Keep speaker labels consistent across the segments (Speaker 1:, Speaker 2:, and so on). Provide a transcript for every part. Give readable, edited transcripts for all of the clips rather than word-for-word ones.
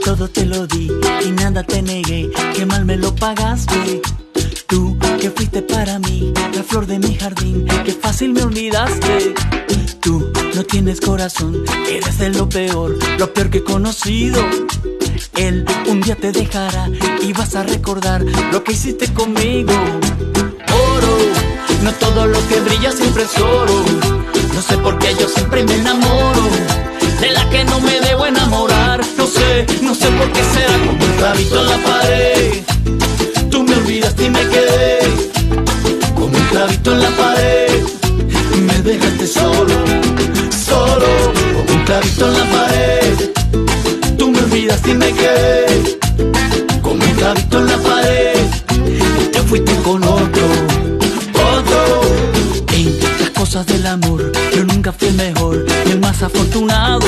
Speaker 1: todo te lo di y nada te negué, qué mal me lo pagaste. Tú que fuiste para mí la flor de mi jardín, qué fácil me olvidaste. Tú no tienes corazón, eres de lo peor que he conocido. Él un día te dejará y vas a recordar lo que hiciste conmigo. Oro, no todo lo que brilla siempre es oro. No sé por qué yo siempre me enamoro de la que no me debo enamorar. No sé por qué será, como un clavito en la pared. Tú me olvidaste y me quedé como un clavito en la pared. Me dejaste solo, solo, como un clavito en la pared. Tú me olvidaste y me quedé como un clavito en la pared. Y te fuiste con otro. En las cosas del amor yo nunca fui el mejor ni el más afortunado.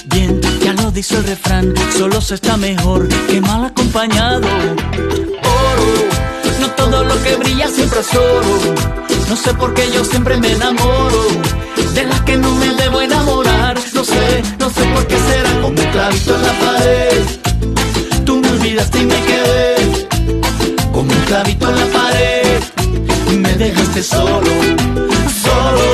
Speaker 1: Bien, ya lo dice el refrán, solo se está mejor que mal acompañado. Oro, no todo lo que brilla siempre es oro. No sé por qué yo siempre me enamoro de la que no me debo enamorar. No sé por qué será, como un clavito en la pared. Tú me olvidaste y me quedé como un clavito en la pared. Me dejaste solo, solo.